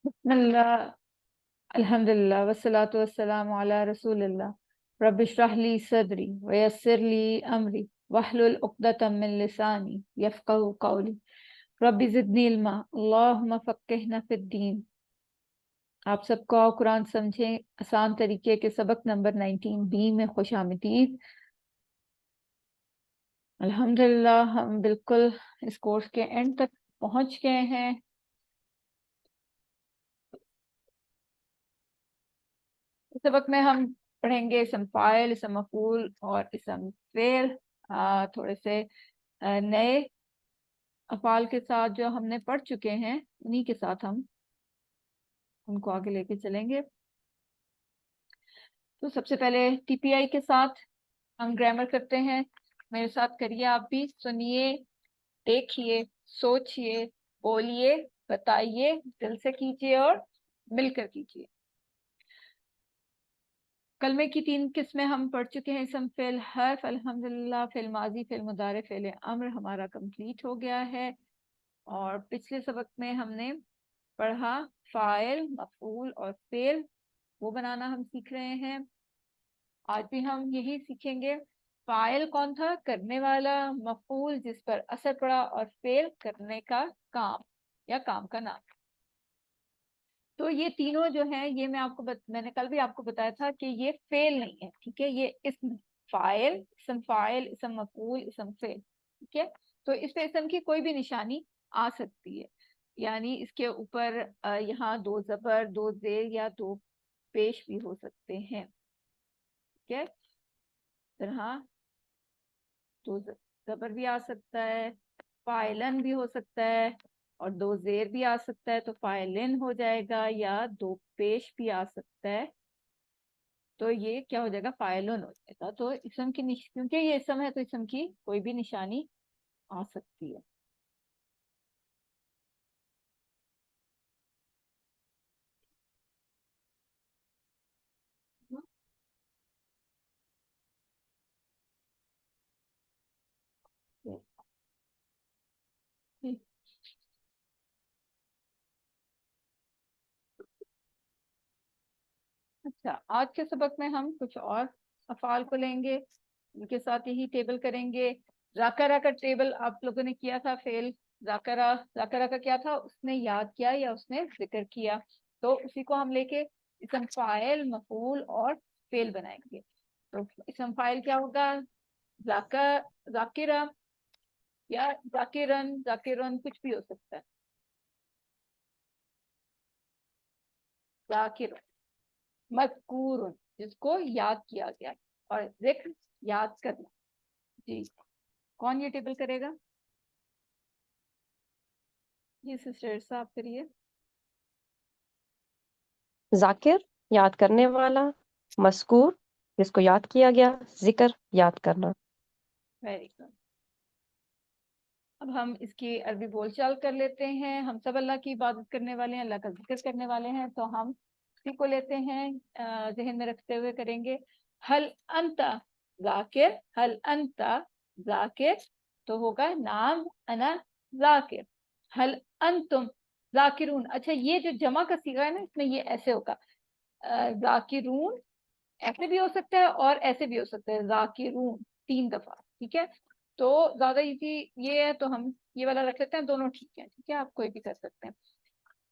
بسم اللہ الحمد للہ والصلاة والسلام علی رسول اللہ رب اشرح لی صدری ویسر لی امری واحلل عقدۃ من لسانی یفقہوا قولی رب زدنی علما اللہم فقہنا فی الدین۔ آپ سب کو قرآن سمجھیں آسان طریقے کے سبق نمبر 19B میں خوش آمدید۔ الحمدللہ ہم بالکل اس کورس کے اینڈ تک پہنچ گئے ہیں۔ اس سبق میں ہم پڑھیں گے اسم فاعل، اسم مفعول اور اسم فعل، تھوڑے سے نئے افعال کے ساتھ جو ہم نے پڑھ چکے ہیں انہی کے ساتھ ہم ان کو آگے لے کے چلیں گے۔ تو سب سے پہلے ٹی پی آئی کے ساتھ ہم گرامر کرتے ہیں، میرے ساتھ کریے آپ بھی، سنیے، دیکھیے، سوچئے، بولیے، بتائیے، دل سے کیجیے اور مل کر کیجیے۔ کلمے کی 3 قسمیں ہم پڑھ چکے ہیں، اسم فعل حرف، الحمدللہ فعل ماضی، فعل مضارع، فعل امر ہمارا کمپلیٹ ہو گیا ہے۔ اور پچھلے سبق میں ہم نے پڑھا فاعل، مفعول اور فعل، وہ بنانا ہم سیکھ رہے ہیں۔ آج بھی ہم یہی سیکھیں گے۔ فاعل کون تھا؟ کرنے والا، مفعول جس پر اثر پڑا، اور فعل کرنے کا کام یا کام کا نام۔ تو یہ تینوں جو ہیں یہ میں آپ کو میں نے کل بھی آپ کو بتایا تھا کہ یہ فعل نہیں ہے، ٹھیک ہے، یہ اسم فاعل، اسم فاعل، اسم مفعول، اسم فعل، ٹھیک ہے۔ تو اس پہ اسم کی کوئی بھی نشانی آ سکتی ہے، یعنی اس کے اوپر یہاں 2 زبر، 2 زیر یا 2 پیش بھی ہو سکتے ہیں، ٹھیک ہے۔ طرح 2 زبر بھی آ سکتا ہے، فاعلن بھی ہو سکتا ہے، اور 2 زیر بھی آ سکتا ہے تو فاعلن ہو جائے گا، یا 2 پیش بھی آ سکتا ہے تو یہ کیا ہو جائے گا؟ فاعلن ہو جائے گا۔ تو اسم کی کیونکہ یہ اسم ہے تو اسم کی کوئی بھی نشانی آ سکتی ہے۔ اچھا، آج کے سبق میں ہم کچھ اور افعال کو لیں گے، ان کے ساتھ یہی ٹیبل کریں گے۔ ذاکرہ کا ٹیبل آپ لوگوں نے کیا تھا، فعل ذاکرہ، ذاکرہ کا کیا تھا؟ اس نے یاد کیا یا اس نے ذکر کیا، تو اسی کو ہم لے کے اسم فاعل، مفعول اور فعل بنائیں گے۔ تو اسم فاعل کیا ہوگا؟ ذاکرہ یا ذاکرن، ذاکرن کچھ بھی ہو سکتا ہے، ذاکر، مذکور جس کو یاد کیا گیا، اور ذکر یاد کرنا۔ جی کون یہ ٹیبل کرے گا؟ جی سسٹر صاحب کریے۔ ذاکر یاد کرنے والا، مذکور جس کو یاد کیا گیا، ذکر یاد کرنا۔ Very good. اب ہم اس کی عربی بول چال کر لیتے ہیں۔ ہم سب اللہ کی عبادت کرنے والے ہیں، اللہ کا ذکر کرنے والے ہیں، تو ہم اسی کو لیتے ہیں، ذہن میں رکھتے ہوئے کریں گے۔ حل انت ذاکر، حل انت ذاکر تو ہوگا نام انا ذاکر۔ حل انتم ذاکرون، اچھا یہ جو جمع کا صیغہ ہے نا، اس میں یہ ایسے ہوگا، ذاکرون ایسے بھی ہو سکتا ہے اور ایسے بھی ہو سکتا ہے، ذاکرون 3 دفعہ، ٹھیک ہے۔ تو زیادہ ایزی یہ ہے تو ہم یہ والا رکھ لیتے ہیں، دونوں ٹھیک ہے، ٹھیک ہے، آپ کوئی بھی کر سکتے ہیں۔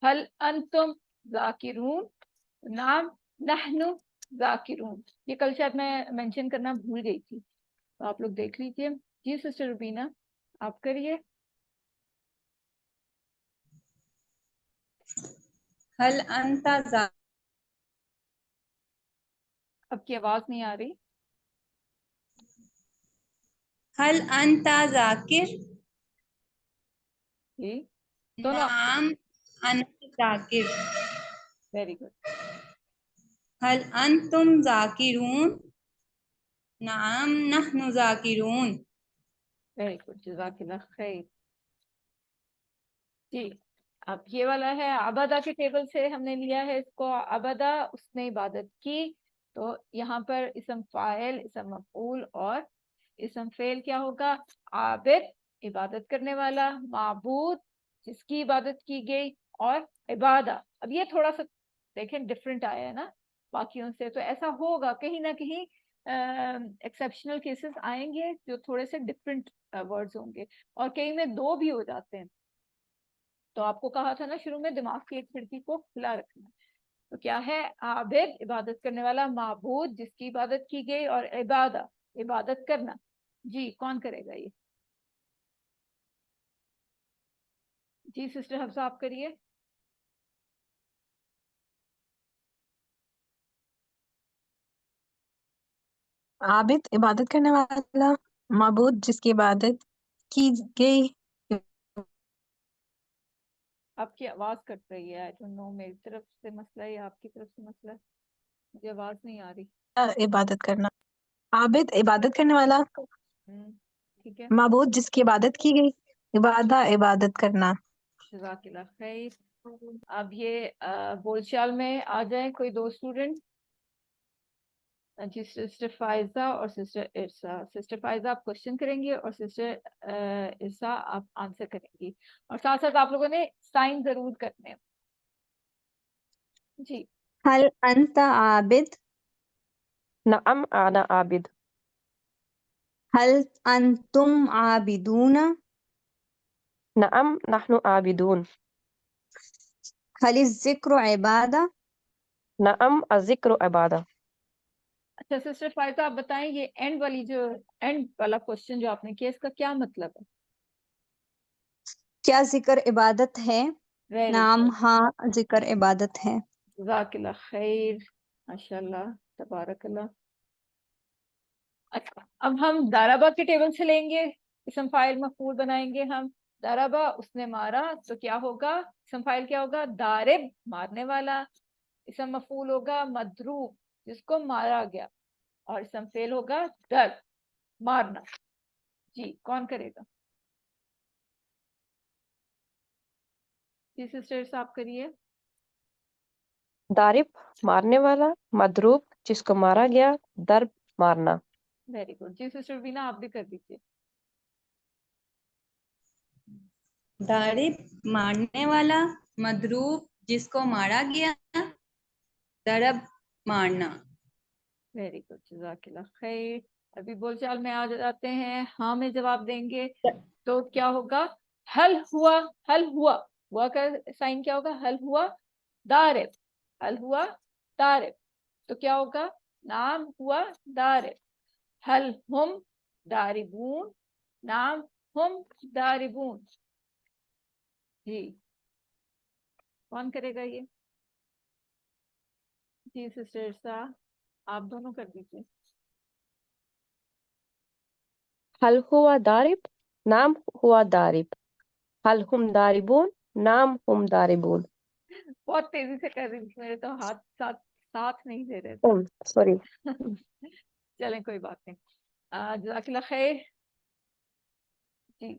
حل انتم ذاکرون، نام نحن ذاکرون، یہ کل شاید میں مینشن کرنا بھول گئی تھی، تو آپ لوگ دیکھ لیجئے۔ جی سسٹر روبینہ آپ کریے۔ هل انت اب کی آواز نہیں آ رہی۔ هل انت ذاکر؟ جی دونوں، نعم انا ذاکر۔ Very good. هل انتم ذاکرون؟ نعم نحن ذاکرون۔ ویری گڈ، جزاک اللہ خیر۔ جی اب یہ والا ہے عبدہ کے ٹیبل سے ہم نے لیا ہے اس کو، عبدہ اس نے عبادت کی، تو یہاں پر اسم فاعل، اسم مفعول اور اسم فعل کیا ہوگا؟ عابد عبادت کرنے والا، معبود جس کی عبادت کی گئی، اور عبادہ. اب یہ تھوڑا سا دیکھیں ڈفرینٹ آیا ہے نا باقیوں سے, تو ایسا ہوگا کہیں نہ کہیں ایکسیپشنل کیسز آئیں گے جو تھوڑے سے ڈفرینٹ ورڈز ہوں گے, اور کئی میں دو بھی ہو جاتے ہیں. تو آپ کو کہا تھا نا شروع میں دماغ کی ایک کھڑکی کو کھلا رکھنا. تو کیا ہے؟ عابد عبادت کرنے والا, معبود جس کی عبادت کی گئی, اور عبادہ عبادت کرنا. جی کون کرے گا یہ؟ جی سسٹر حفصہ آپ کریے. عابد عبادت کرنے والا, معبود جس کی عبادت کی گئی. آپ کی آواز کٹ رہی ہے. I don't know میری طرف سے مسئلہ ہے یا آپ کی طرف سے مسئلہ ہے, مجھے آواز نہیں آ رہی. عبادت کرنا. عابد عبادت کرنے والا, ٹھیک ہے, معبود جس کی عبادت کی گئی. عبادہ عبادت کرنا. جزاک اللہ خیر. اب یہ بول چال میں آ جائیں کوئی دو اسٹوڈنٹ. جی سسٹر فائزہ اور سسٹر ارسا. سسٹر فائزہ آپ کوشچن کریں گے اور سسٹر ارسا آپ آنسر کریں گی, اور ساتھ ساتھ آپ لوگوں نے سائن ضرور کرنے ہیں. جی هل أنت عابد؟ نعم أنا عابد. هل أنتم عابدون؟ نعم نحن عابدون. هل الذكر عبادة؟ نعم الذكر عبادة. اچھا سسٹر فائزہ آپ بتائیں یہ اینڈ والا کوشچن جو آپ نے کیا, اس کا کیا مطلب ہے؟ کیا ذکر عبادت ہے؟ Very نعم good. ہاں ذکر عبادت ہے. جزاک اللہ خیر, ماشاء اللہ, تبارک اللہ. اچھا اب ہم دارابا کے ٹیبل سے لیں گے, اسم فاعل مفعول بنائیں گے ہم. دارابا اس نے مارا, تو کیا ہوگا؟ اسم فاعل کیا ہوگا؟ دارب مارنے والا. اسم مفعول ہوگا مضروب جس کو مارا گیا, اور اسم فعل ہوگا ضرب مارنا. جی کون کرے گا؟ جی سسٹر صاحب کریے. ضارب مارنے والا, مضروب جس کو مارا گیا, ضرب مارنا. Very good. جی سسٹر بینا آپ بھی کر دیجیے. ضارب مارنے والا, مضروب جس کو مارا گیا, ضرب مارنا. ویری گڈ, جزاک اللہ خیر. ابھی بول چال میں آ جاتے ہیں, ہاں میں جواب دیں گے تو کیا ہوگا؟ حل ہوا, حل ہوا, ہوا کا سائن کیا ہوگا؟ حل ہوا دارب, حل ہوا دارب, تو کیا ہوگا؟ نام ہوا دارب. حل ہم داربون, نام ہم داربون. جی کون کرے گا یہ؟ جی سسٹر سا آپ دونوں کر دیجیے. هل هو ضارب؟ نعم هو ضارب. هل هم ضاربون؟ نعم هم ضاربون. بہت تیزی سے کر رہی تھی, میرے تو ہاتھ ساتھ نہیں دے رہے تھے. سوری. چلیں کوئی بات نہیں. جزاک اللہ خیر. جی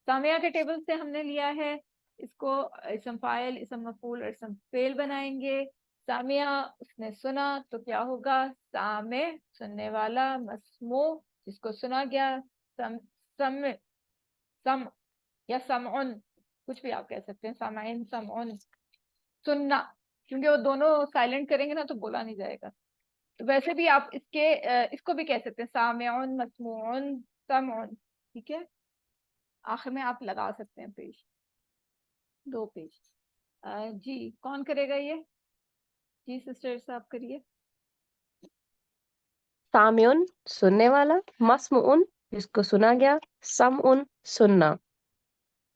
سامیہ کے ٹیبل سے ہم نے لیا ہے, اس کو اسم فاعل, اسم مفعول اور اسم فعل بنائیں گے. سامیہ اس نے سنا, تو کیا ہوگا؟ سامع سننے والا, مسموع جس کو سنا گیا, سمع یا سمعن, کچھ بھی آپ کہہ سکتے ہیں, سامعین سمعن. سننا, کیونکہ وہ دونوں سائلنٹ کریں گے نا تو بولا نہیں جائے گا. تو ویسے بھی آپ اس کو بھی کہہ سکتے ہیں, سامعن, مسموعن, سمعن. ٹھیک ہے, آخر میں آپ لگا سکتے ہیں پیج, 2 پیج. جی کون کرے گا یہ؟ جی سسٹر صاحب کریے. سامعن سننے والا, مسموعن جس کو سنا گیا, سمعن سننا.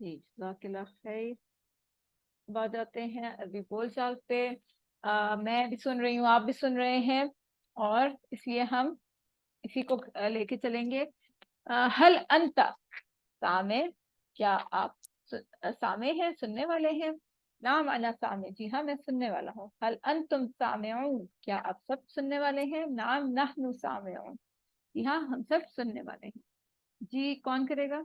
جی جزاک اللہ خیر. بات جاتے ہیں ابھی بول چال پہ. میں بھی سن رہی ہوں, آپ بھی سن رہے ہیں, اور اس لیے ہم اسی کو لے کے چلیں گے. حل انتا سامع, کیا آپ سامع ہیں, سننے والے ہیں؟ نعم انا سامع, جی ہاں میں سننے والا ہوں. حل انتم سامعون, کیا آپ سب سننے والے ہیں؟ نعم نحن سامعون, جی ہاں ہم سب سننے والے ہیں. جی کون کرے گا؟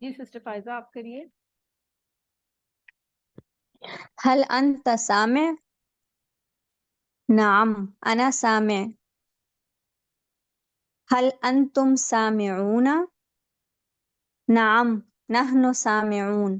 جی سسٹر فائزہ آپ کریے. هل أنت سامع؟ نعم أنا سامع. هل أنتم سامعون؟ نعم نحن سامعون.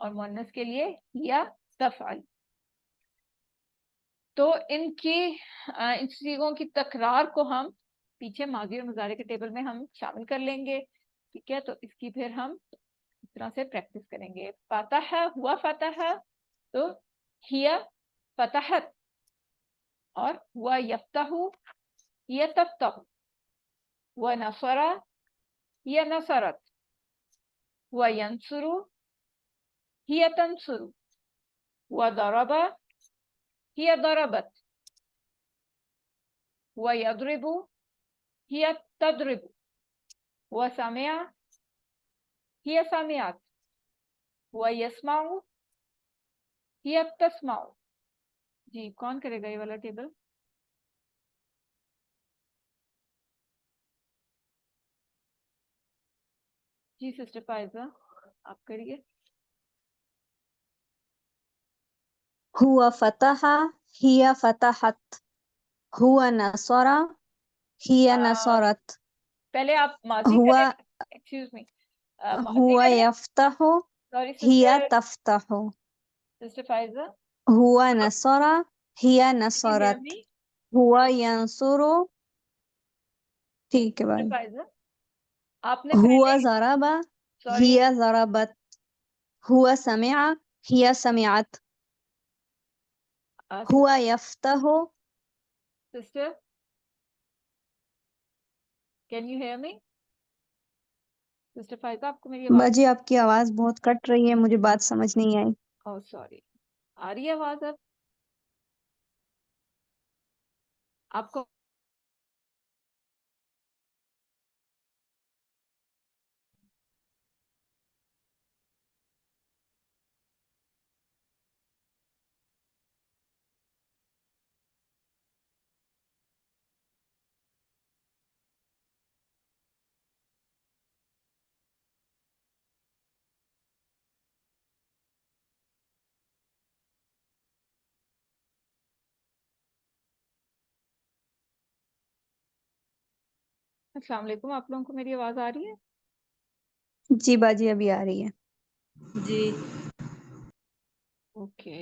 اور مؤنث کے لیے یا تفعل. تو ان صیغوں کی تکرار کو ہم پیچھے ماضی اور مضارع کے ٹیبل میں ہم شامل کر لیں گے. ٹھیک ہے, تو اس کی پھر ہم اس طرح سے پریکٹس کریں گے. فتح ہوا فتح, تو ہیا فتحت, اور ہوا یفتح ہیا تفتح, ہوا نصر ہیا نصرت, ہوا ینصر ہیا تنصر, ہوا ضرب ہیا ضربت, ہوا یضرب ہیا تضرب, ہوا سمع ہیا سمعت, ہوا یسمع ہیا تسمع. جی کون کرے گا یہ والا ٹیبل؟ جی سسٹر فائزہ آپ کریے. هو فتح هي فتحت هو نصر هي نصرت پہلے آپ ماضی هو کریں, ایکسکیوز می, ماضی هو کریں. يفتح سوری هي سسٹر, تفتح سسٹر فائزہ, هو نصر هي can you hear Nusrat me? هو ينصر. ٹھیک ہے سسٹر بھائی. فائزہ آپ نے هو پہلے, ضرب سوری هي ضربت هو سمع هي سمعت هو يفتح. Sister can you hear me? Sister Faiza آپ کو میری آواز؟ باجی آپ کی آواز بہت کٹ رہی ہے, مجھے بات سمجھ نہیں آئی. او سوری, آ رہی ہے آواز اب آپ کو؟ السلام علیکم, آپ لوگوں کو میری آواز آ رہی ہے؟ جی باجی ابھی آ رہی ہے. جی اوکے,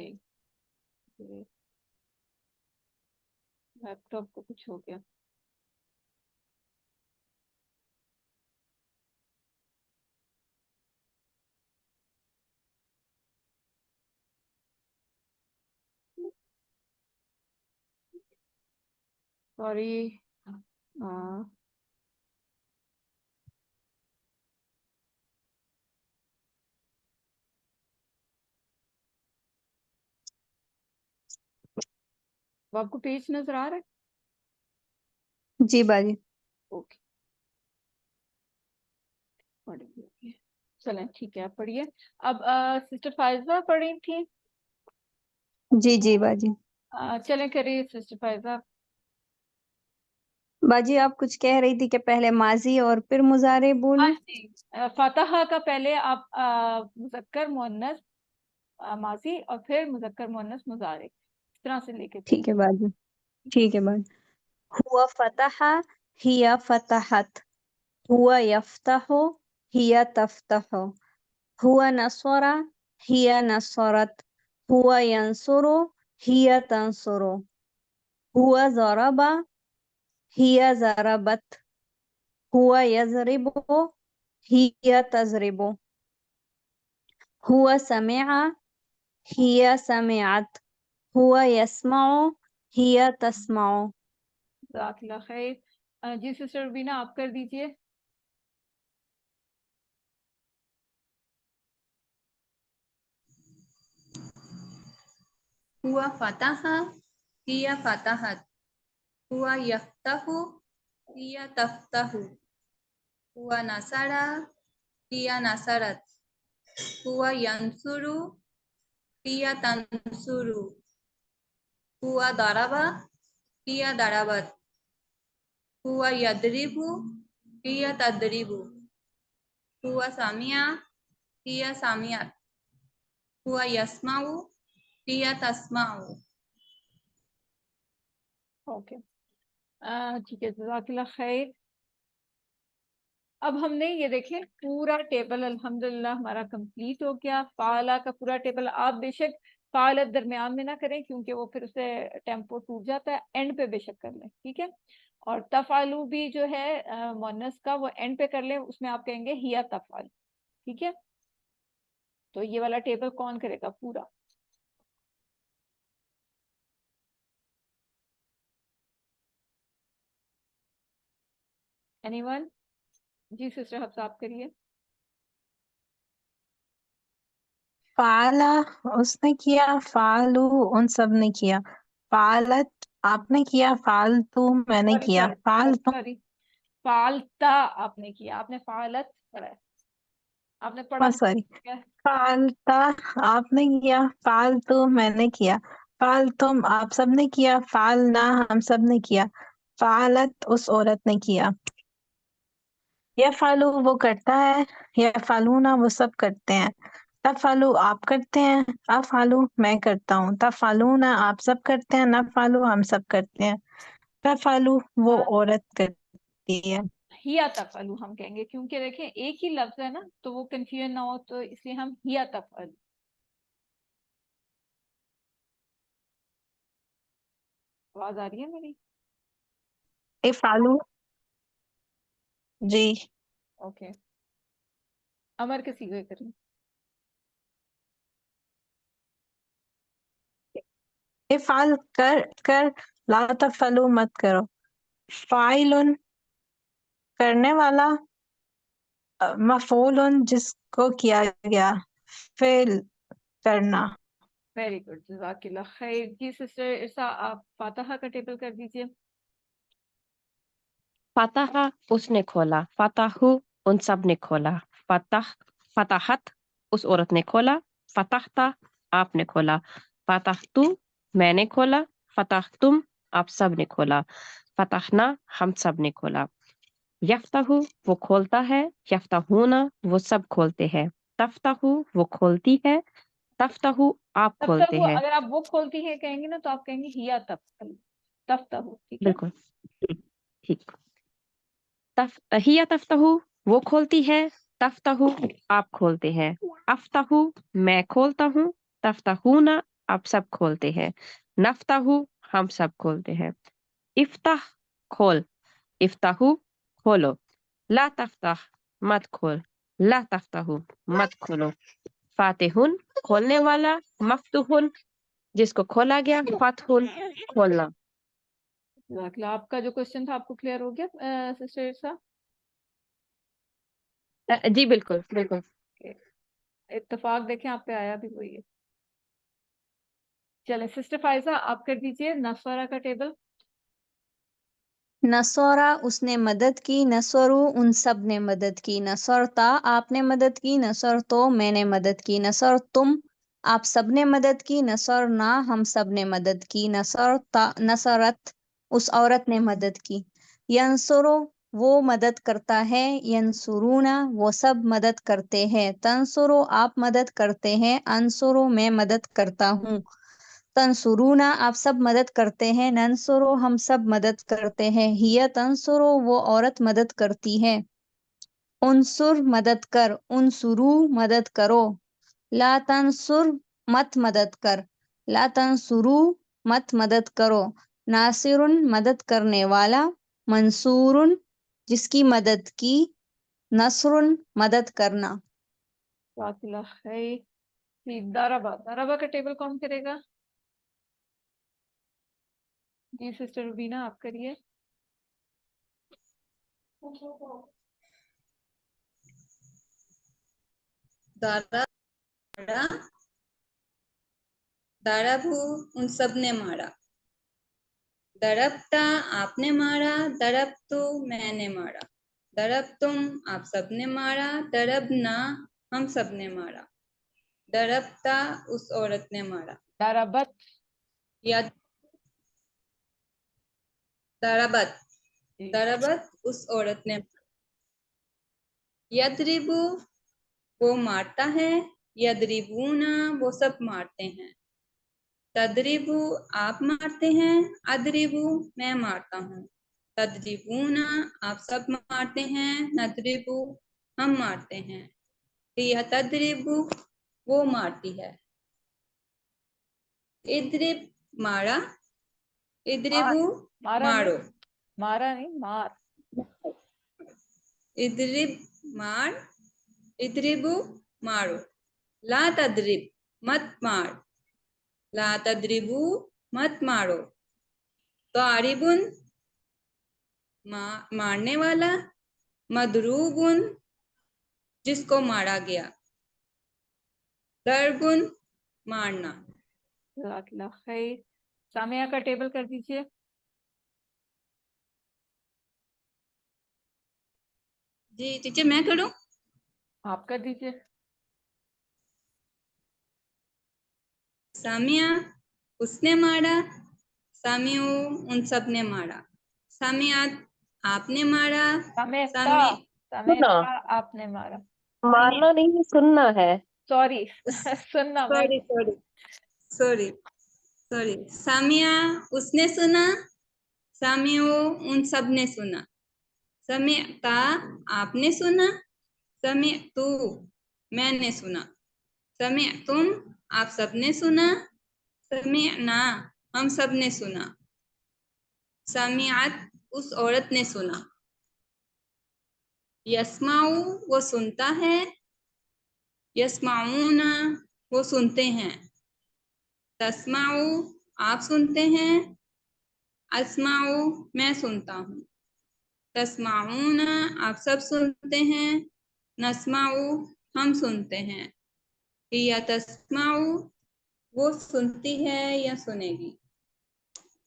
لیپ ٹاپ کو کچھ ہو گیا. سوری, آپ کو پیج نظر آ رہا ہے؟ جی باجی. اوکے, چلیں ٹھیک ہے, آپ پڑھیے. اب سسٹر فائزہ پڑھی تھی, جی جی باجی. چلیں کریے سسٹر فائزہ. باجی آپ کچھ کہہ رہی تھی کہ پہلے ماضی اور پھر مضارع ہاں بولوں. جی, فتح کا پہلے آپ مذکر مؤنث ماضی اور پھر مذکر مؤنث مضارع اس طرح سے لے کے چلیں. ٹھیک ہے باجی. ٹھیک ہے باجی. هو فتح هي فتحت هو يفتح هي تفتح هو نصر هي نصرت هو ينصر هي تنصر هو ضرب هي ضربت هو يضرب هي تضرب هو سمع هي سمعت هو يسمع هي تسمع. جزاک اللہ خیر. جی سسٹر بینا آپ کر دیجئے. هو فتح هي فتحت هو يفتح هي تفتح هو نصر هي نصرت هو ينصر هي تنصر هو ضرب هي ضربت هو يضرب هي تضرب هو سمع هي سمعت هو يسمع هي تسمع. اوکے, ٹھیک ہے, جزاک اللہ خیر. اب ہم نے یہ دیکھیں پورا ٹیبل الحمدللہ ہمارا کمپلیٹ ہو گیا. فعلا کا پورا ٹیبل آپ بے شک فعالت درمیان میں نہ کریں کیونکہ وہ پھر اسے ٹیمپو ٹوٹ جاتا ہے, اینڈ پہ بے شک کر لیں, ٹھیک ہے. اور تفعلو بھی جو ہے مؤنث کا وہ اینڈ پہ کر لیں, اس میں آپ کہیں گے ہیا تفعل, ٹھیک ہے. تو یہ والا ٹیبل کون کرے گا پورا؟ Anyone? جی سسٹر حفصہ آپ کریے. فعلا اس نے کیا، فعلو ان سب نے کیا، فعلت آپ نے کیا، فعلتو میں نے کیا، فعلتم سوری فعلتا آپ نے کیا, آپ نے فعلت پڑھا ہے, آپ نے پڑھا سوری کیا؟ فعلتا آپ نے کیا، فعلتو میں نے کیا، فعلتم آپ سب نے کیا، فعلنا ہم سب نے کیا، فعلت اس عورت نے کیا. یفعلو وہ کرتا ہے، یفعلونا وہ سب کرتے ہیں، تفعلو آپ کرتے ہیں، افعلو میں کرتا ہوں، تفعلونا آپ سب کرتے ہیں، نفعلو ہم سب کرتے ہیں، تفعلو وہ عورت کرتی ہے. ہیا تفعلو ہم کہیں گے کیونکہ دیکھیں ایک ہی لفظ ہے نا تو وہ کنفیوژن نہ ہو, تو اس لیے ہم ہیا تفعلو. آواز آ رہی ہے میری؟ افعلو جی. اوکے, امر کے سیغے کریں. افعل کر لا تفعلو مت کرو. فاعل کرنے والا، مفعول جس کو کیا گیا، فعل کرنا. ویری گڈ, جزاک اللہ خیر. جی سسٹر ارسا آپ فاتحہ کا ٹیبل کر دیجیے. فتح اس نے کھولا، فتحو ان سب نے کھولا، فتحت اس عورت نے کھولا، فتحتا آپ نے کھولا، فتحتو میں نے کھولا، فتحتم آپ سب نے کھولا، فتحنا ہم سب نے کھولا. یفتحو وہ کھولتا ہے، یفتحونا وہ سب کھولتے ہیں، تفتحو وہ کھولتی ہے، تفتحو آپ کھولتے ہیں. اگر آپ وہ کھولتی ہے کہیں گے نا تو آپ کہیں گے ہیا تفعلو, تفتحو, ٹھیک ہے. بالکل ٹھیک. ہیا تفتحو وہ کھولتی ہے، تفتحو آپ کھولتے ہیں، افتحو میں کھولتا ہوں، تفتحونا آپ سب کھولتے ہیں، نفتحو ہم سب کھولتے ہیں. افتح کھول، افتحو کھولو، لا تفتح مت کھول، لا تفتحو مت کھولو. فاتحن کھولنے والا، مفتوحن جس کو کھولا گیا، فتحن کھولنا. جزاک اللہ. آپ کا جو کوشچن تھا آپ کو کلیئر ہو گیا سسٹر ارسا؟ جی بالکل بالکل. اتفاق دیکھیں آپ پہ آیا بھی وہی ہے. چلیں سسٹر فائزہ آپ کر دیجیے نصارہ کا ٹیبل. نصورہ اس نے مدد کی، نصرو ان سب نے مدد کی، نصرتا آپ نے مدد کی، نصرتو میں نے مدد کی، نصرتم آپ سب نے مدد کی، نصرنا ہم سب نے مدد کی، نصرت اس عورت نے مدد کی. ینصرو وہ مدد کرتا ہے، ینصرونا وہ سب مدد کرتے ہیں، تنصرو آپ مدد کرتے ہیں، انصرو میں مدد کرتا ہوں، تنصرونا آپ سب مدد کرتے ہیں، ننصرو ہم سب مدد کرتے ہیں، ہیا تنصرو وہ عورت مدد کرتی ہے، انصر مدد کر، انصرو مدد کرو، لا تنصر مت مدد کر، لا تنصرو مت مدد کرو، ناصر مدد کرنے والا، منصور جس کی مدد کی، نصر مدد کرنا. جزاک اللہ خیر. ٹھیک, داربا کا ٹیبل کون کرے گا؟ جی سسٹر روبینہ آپ کریے. دارا داربہو ان سب نے مارا، دربتا آپ نے مارا، دربتو میں نے مارا، دربتم آپ سب نے مارا، دربنا ہم سب نے مارا، دربتا اس عورت نے مارا، داربت یا دربت اس عورت نے مارا. یدربو وہ مارتا ہے، یدربونا وہ سب مارتے ہیں، تدریبو آپ مارتے ہیں، ادریبو میں مارتا ہوں، تدریبون آپ سب مارتے ہیں، ندربو ہم مارتے ہیں، ہی تدریبو وہ مارتی ہے، ادرب مارا، ادربو مارا مارو، نہیں، مارا نہیں، مار. ادرب مار، ادربو مارو، لا تدرب مت مار، لا تدربو مت مارو، ضاربن مارنے والا، مدروبن جس کو مارا گیا، ضربن مارنا. جزاک اللہ خیر. سامیہ کا ٹیبل کر دیجیے. جی ٹیچر میں کروں؟ آپ کر دیجیے. سامیہ اس نے مارا، سامیو ان سب نے مارا، سامیات آپ نے مارا، سمیتا، سامی سمیتا آپ نے مارا. مارنا نہیں سننا ہے. سوری سننا. Sorry sorry sorry sorry Samiya اس نے سنا، سامیو ان سب نے سنا، سمعتا آپ نے سنا، سمعتو میں نے سنا، سمعتم آپ سب نے سنا، سمعنا ہم سب نے سنا، سمعت اس عورت نے سنا، یسمعو وہ سنتا ہے، یسمعون وہ سنتے ہیں، تسمعو آپ سنتے ہیں، اسمعو میں سنتا ہوں، تسمعون آپ سب سنتے ہیں، نسمعو ہم سنتے ہیں، یا تسمعو وہ سنتی ہے یا سنے گی،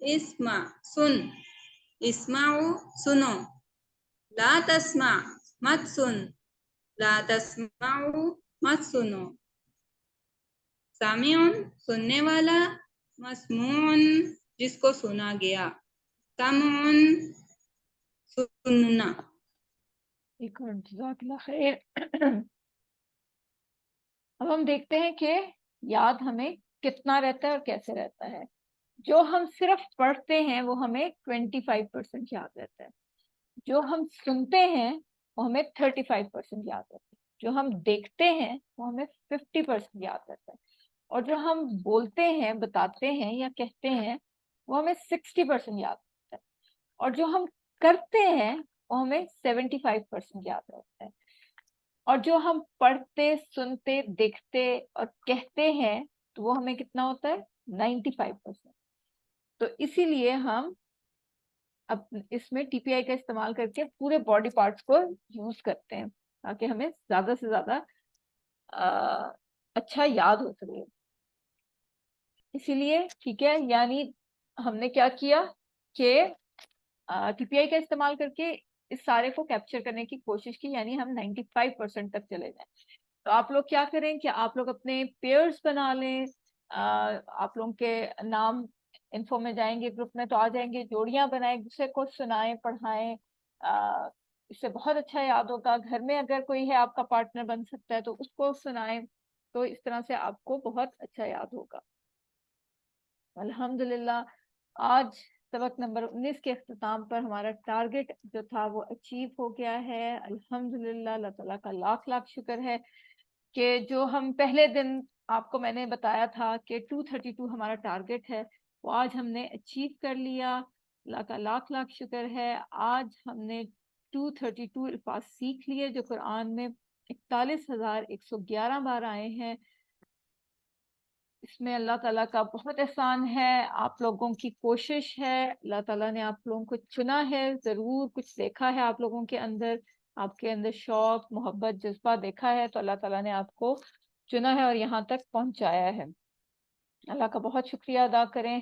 اسمع سن، اسمعو سنو، لا تسمع مت سن، لا تسمعو مت سنو، سامعون سننے والا، مسموعن جس کو سنا گیا، سمعن سننا. ایک منٹ. جزاک اللہ خیر. اب ہم دیکھتے ہیں کہ یاد ہمیں کتنا رہتا ہے اور کیسے رہتا ہے. جو ہم صرف پڑھتے ہیں وہ ہمیں 25% یاد رہتا ہے. جو ہم سنتے ہیں وہ ہمیں 35% یاد رہتا ہے. جو ہم دیکھتے ہیں وہ ہمیں 50% یاد رہتا ہے. اور جو ہم بولتے ہیں، بتاتے ہیں یا کہتے ہیں وہ ہمیں 60% یاد رہتا ہے. اور جو ہم کرتے ہیں وہ ہمیں 75% یاد رہتا ہے. اور جو ہم پڑھتے، سنتے، دیکھتے اور کہتے ہیں تو وہ ہمیں کتنا ہوتا ہے؟ 95%. تو اسی لیے ہم اب اس میں ٹی پی آئی کا استعمال کر کے پورے باڈی پارٹس کو یوز کرتے ہیں تاکہ ہمیں زیادہ سے زیادہ اچھا یاد ہو سکے. اسی لیے ٹھیک ہے، یعنی ہم نے کیا کیا کہ ٹی پی آئی کا استعمال کر کے اس سارے کو کیپچر کرنے کی کوشش کی، یعنی ہم 95% تک چلے جائیں. تو آپ لوگ کیا کریں کہ آپ لوگ اپنے پیئرز بنا لیں. آپ لوگوں کے نام انفو میں جائیں گے، گروپ میں تو آ جائیں گے. جوڑیاں بنائیں، ایک دوسرے کو سنائیں، پڑھائیں. اس سے بہت اچھا یاد ہوگا. گھر میں اگر کوئی ہے آپ کا پارٹنر بن سکتا ہے تو اس کو سنائیں. تو اس طرح سے آپ کو بہت اچھا یاد ہوگا. الحمدللہ آج سبق نمبر 19 کے اختتام پر ہمارا ٹارگٹ جو تھا وہ اچیو ہو گیا ہے. الحمدللہ اللہ تعالیٰ کا لاکھ لاکھ شکر ہے کہ جو ہم پہلے دن آپ کو میں نے بتایا تھا کہ 232 ہمارا ٹارگٹ ہے وہ آج ہم نے اچیو کر لیا. اللہ کا لاکھ لاکھ شکر ہے. آج ہم نے 232 الفاظ سیکھ لیے جو قرآن میں 41,111 بار آئے ہیں. اس میں اللہ تعالیٰ کا بہت احسان ہے، آپ لوگوں کی کوشش ہے. اللہ تعالیٰ نے آپ لوگوں کو چنا ہے، ضرور کچھ دیکھا ہے آپ لوگوں کے اندر، آپ کے اندر شوق، محبت، جذبہ دیکھا ہے تو اللہ تعالیٰ نے آپ کو چنا ہے اور یہاں تک پہنچایا ہے. اللہ کا بہت شکریہ ادا کریں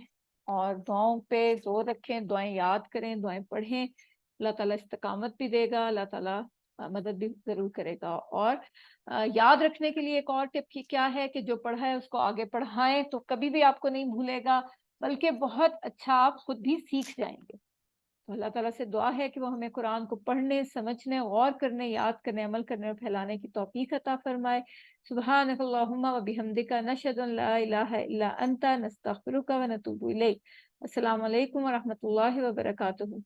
اور دعاؤں پہ زور رکھیں، دعائیں یاد کریں، دعائیں پڑھیں. اللہ تعالیٰ استقامت بھی دے گا، اللہ تعالیٰ مدد بھی ضرور کرے گا. اور یاد رکھنے کے لیے ایک اور ٹپ کی کیا ہے کہ جو پڑھا ہے اس کو آگے پڑھائیں تو کبھی بھی آپ کو نہیں بھولے گا، بلکہ بہت اچھا آپ خود بھی سیکھ جائیں گے. تو اللہ تعالیٰ سے دعا ہے کہ وہ ہمیں قرآن کو پڑھنے، سمجھنے، غور کرنے، یاد کرنے، عمل کرنے اور پھیلانے کی توفیق عطا فرمائے. سبحانک اللہم و بحمدک نشہد ان لا الہ الا انت نستغفرک و نتوب الیک. السلام علیکم و رحمۃ اللہ وبرکاتہ.